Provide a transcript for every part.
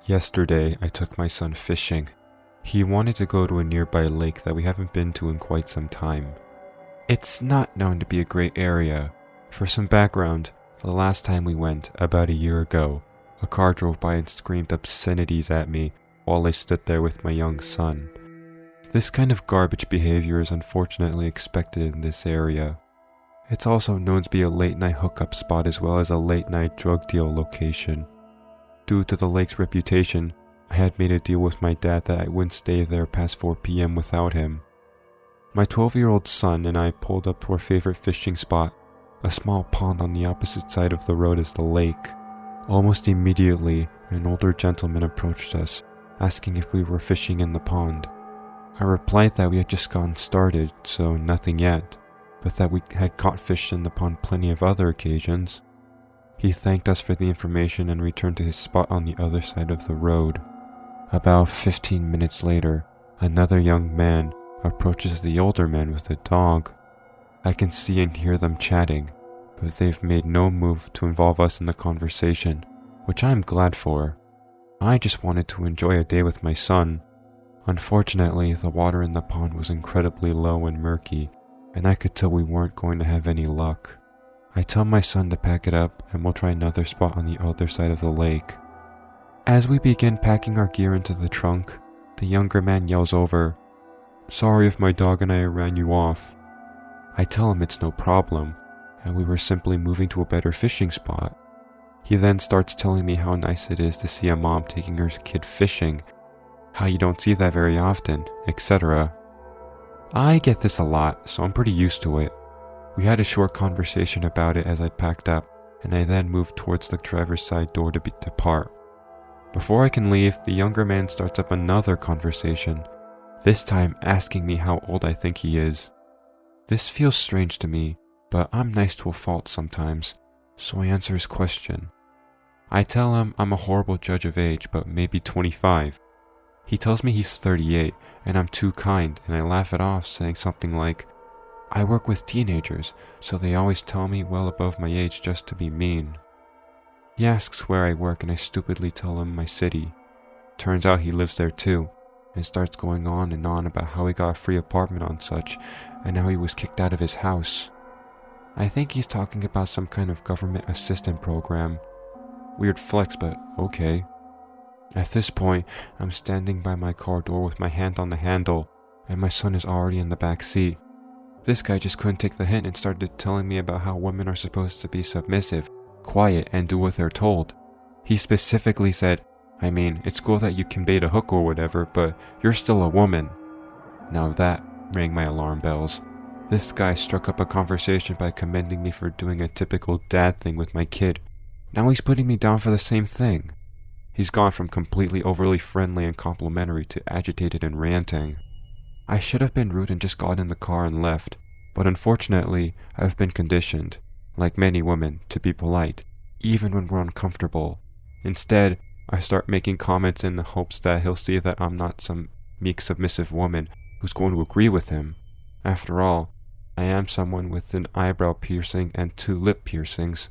Yesterday, I took my son fishing. He wanted to go to a nearby lake that we haven't been to in quite some time. It's not known to be a great area. For some background, the last time we went, about a year ago, a car drove by and screamed obscenities at me while I stood there with my young son. This kind of garbage behavior is unfortunately expected in this area. It's also known to be a late-night hookup spot as well as a late-night drug deal location. Due to the lake's reputation, I had made a deal with my dad that I wouldn't stay there past 4 p.m. without him. My 12-year-old son and I pulled up to our favorite fishing spot, a small pond on the opposite side of the road as the lake. Almost immediately, an older gentleman approached us, asking if we were fishing in the pond. I replied that we had just gotten started, so nothing yet, but that we had caught fish in the pond plenty of other occasions. He thanked us for the information and returned to his spot on the other side of the road. About 15 minutes later, another young man approaches the older man with a dog. I can see and hear them chatting, but they've made no move to involve us in the conversation, which I am glad for. I just wanted to enjoy a day with my son. Unfortunately, the water in the pond was incredibly low and murky, and I could tell we weren't going to have any luck. I tell my son to pack it up and we'll try another spot on the other side of the lake. As we begin packing our gear into the trunk, the younger man yells over, "Sorry if my dog and I ran you off." I tell him it's no problem, and we were simply moving to a better fishing spot. He then starts telling me how nice it is to see a mom taking her kid fishing, how you don't see that very often, etc. I get this a lot, so I'm pretty used to it. We had a short conversation about it as I packed up, and I then moved towards the driver's side door to depart. Before I can leave, the younger man starts up another conversation, this time asking me how old I think he is. This feels strange to me, but I'm nice to a fault sometimes, so I answer his question. I tell him I'm a horrible judge of age, but maybe 25. He tells me he's 38, and I'm too kind, and I laugh it off, saying something like, "I work with teenagers, so they always tell me well above my age just to be mean." He asks where I work and I stupidly tell him my city. Turns out he lives there too, and starts going on and on about how he got a free apartment on such, and how he was kicked out of his house. I think he's talking about some kind of government assistance program. Weird flex, but okay. At this point, I'm standing by my car door with my hand on the handle, and my son is already in the back seat. This guy just couldn't take the hint and started telling me about how women are supposed to be submissive, quiet, and do what they're told. He specifically said, "I mean, it's cool that you can bait a hook or whatever, but you're still a woman." Now that rang my alarm bells. This guy struck up a conversation by commending me for doing a typical dad thing with my kid. Now he's putting me down for the same thing. He's gone from completely overly friendly and complimentary to agitated and ranting. I should have been rude and just got in the car and left, but unfortunately, I've been conditioned, like many women, to be polite, even when we're uncomfortable. Instead, I start making comments in the hopes that he'll see that I'm not some meek submissive woman who's going to agree with him. After all, I am someone with an eyebrow piercing and 2 lip piercings.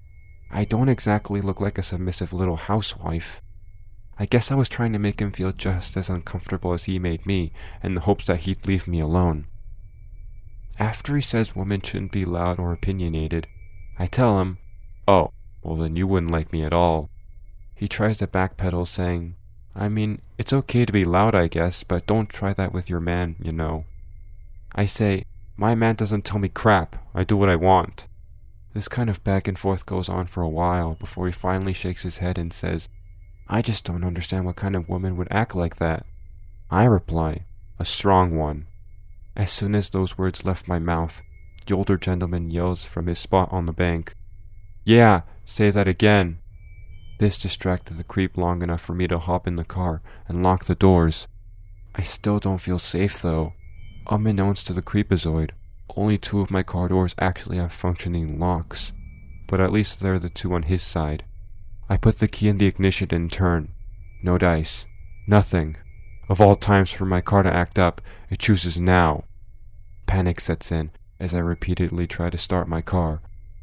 I don't exactly look like a submissive little housewife. I guess I was trying to make him feel just as uncomfortable as he made me, in the hopes that he'd leave me alone. After he says women shouldn't be loud or opinionated, I tell him, "Oh, well then you wouldn't like me at all." He tries to backpedal, saying, "I mean, it's okay to be loud I guess, but don't try that with your man, you know." I say, "My man doesn't tell me crap, I do what I want." This kind of back and forth goes on for a while before he finally shakes his head and says, "I just don't understand what kind of woman would act like that." I reply, "A strong one." As soon as those words left my mouth, the older gentleman yells from his spot on the bank, "Yeah, say that again." This distracted the creep long enough for me to hop in the car and lock the doors. I still don't feel safe though. Unbeknownst to the creepazoid, only 2 of my car doors actually have functioning locks, but at least they're the 2 on his side. I put the key in the ignition and turn. No dice. Nothing. Of all times for my car to act up, it chooses now. Panic sets in as I repeatedly try to start my car.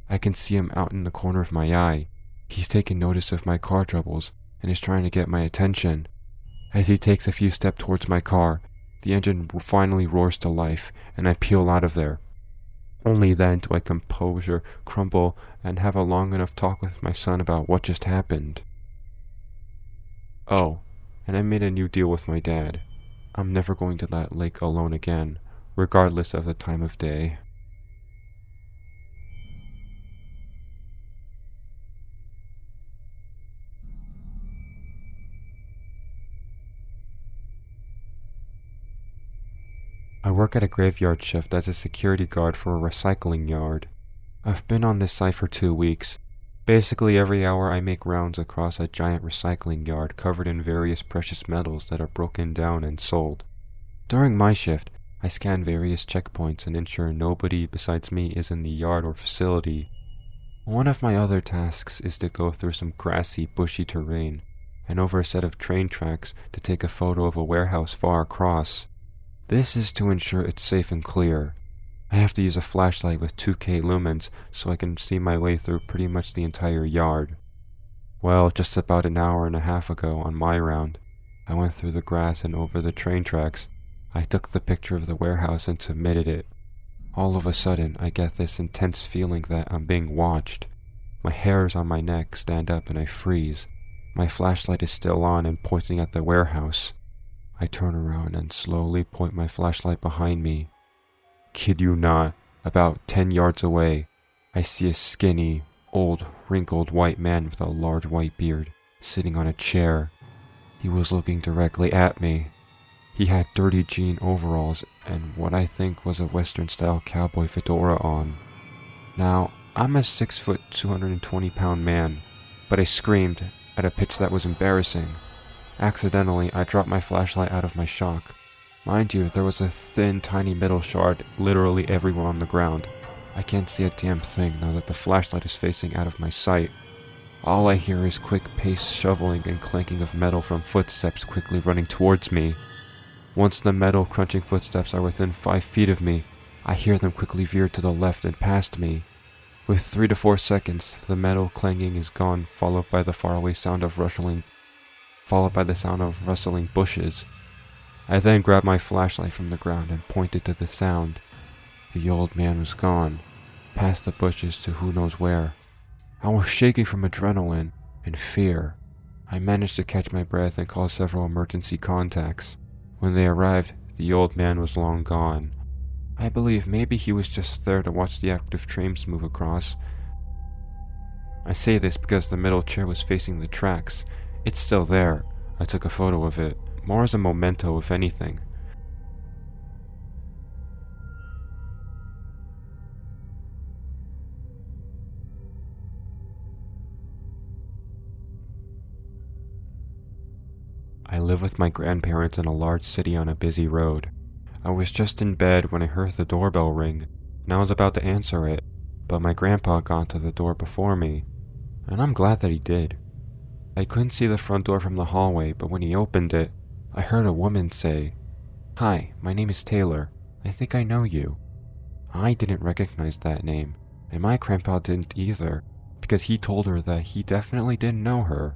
I can see him out in the corner of my eye. He's taken notice of my car troubles and is trying to get my attention. As he takes a few steps towards my car, the engine finally roars to life, and I peel out of there. Only then do I composure crumble and have a long enough talk with my son about what just happened. Oh, and I made a new deal with my dad. I'm never going to that lake alone again, regardless of the time of day. I work at a graveyard shift as a security guard for a recycling yard. I've been on this site for 2 weeks. Basically every hour I make rounds across a giant recycling yard covered in various precious metals that are broken down and sold. During my shift, I scan various checkpoints and ensure nobody besides me is in the yard or facility. One of my other tasks is to go through some grassy, bushy terrain and over a set of train tracks to take a photo of a warehouse far across. This is to ensure it's safe and clear. I have to use a flashlight with 2K lumens so I can see my way through pretty much the entire yard. Well, just about an hour and a half ago on my round, I went through the grass and over the train tracks. I took the picture of the warehouse and submitted it. All of a sudden, I get this intense feeling that I'm being watched. My hairs on my neck stand up and I freeze. My flashlight is still on and pointing at the warehouse. I turn around and slowly point my flashlight behind me. Kid you not, about 10 yards away, I see a skinny, old, wrinkled white man with a large white beard, sitting on a chair. He was looking directly at me. He had dirty jean overalls and what I think was a Western-style cowboy fedora on. Now, I'm a 6', 220-pound man, but I screamed at a pitch that was embarrassing. Accidentally, I dropped my flashlight out of my shock. Mind you, there was a thin, tiny metal shard literally everywhere on the ground. I can't see a damn thing now that the flashlight is facing out of my sight. All I hear is quick pace shoveling and clanking of metal from footsteps quickly running towards me. Once the metal crunching footsteps are within 5 feet of me, I hear them quickly veer to the left and past me. With 3 to 4 seconds, the metal clanging is gone, followed by the faraway sound of rustling bushes. I then grabbed my flashlight from the ground and pointed to the sound. The old man was gone, past the bushes to who knows where. I was shaking from adrenaline and fear. I managed to catch my breath and call several emergency contacts. When they arrived, the old man was long gone. I believe maybe he was just there to watch the active trains move across. I say this because the metal chair was facing the tracks. It's still there. I took a photo of it, more as a memento if anything. I live with my grandparents in a large city on a busy road. I was just in bed when I heard the doorbell ring, and I was about to answer it, but my grandpa got to the door before me, and I'm glad that he did. I couldn't see the front door from the hallway, but when he opened it, I heard a woman say, "Hi, my name is Taylor. I think I know you." I didn't recognize that name, and my grandpa didn't either, because he told her that he definitely didn't know her.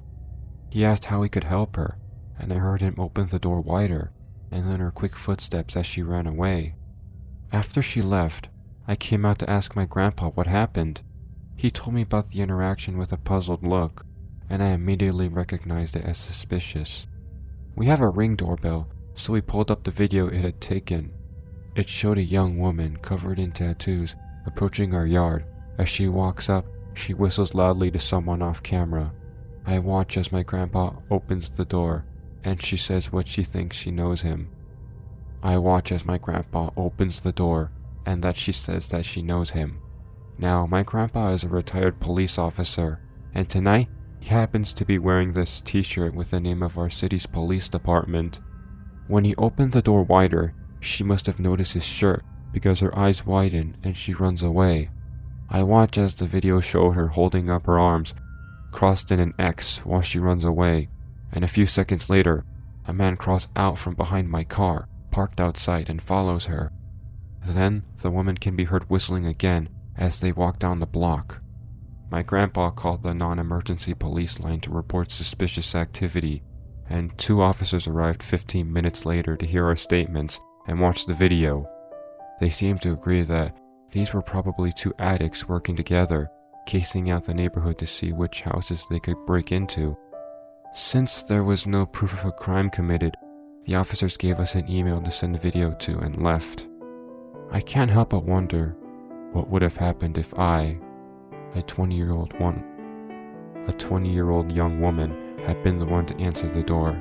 He asked how he could help her, and I heard him open the door wider, and then her quick footsteps as she ran away. After she left, I came out to ask my grandpa what happened. He told me about the interaction with a puzzled look, and I immediately recognized it as suspicious. We have a Ring doorbell, so we pulled up the video it had taken. It showed a young woman covered in tattoos approaching our yard. As she walks up, she whistles loudly to someone off camera. I watch as my grandpa opens the door, and she says what she thinks she knows him. I watch as my grandpa opens the door, and that she says that she knows him. Now, my grandpa is a retired police officer, and tonight, he happens to be wearing this t-shirt with the name of our city's police department. When he opened the door wider, she must have noticed his shirt because her eyes widen and she runs away. I watch as the video showed her holding up her arms, crossed in an X while she runs away, and a few seconds later, a man crawls out from behind my car, parked outside, and follows her. Then, the woman can be heard whistling again as they walk down the block. My grandpa called the non-emergency police line to report suspicious activity, and 2 officers arrived 15 minutes later to hear our statements and watch the video. They seemed to agree that these were probably 2 addicts working together, casing out the neighborhood to see which houses they could break into. Since there was no proof of a crime committed, the officers gave us an email to send the video to and left. I can't help but wonder what would have happened if I, a 20-year-old young woman, had been the one to answer the door.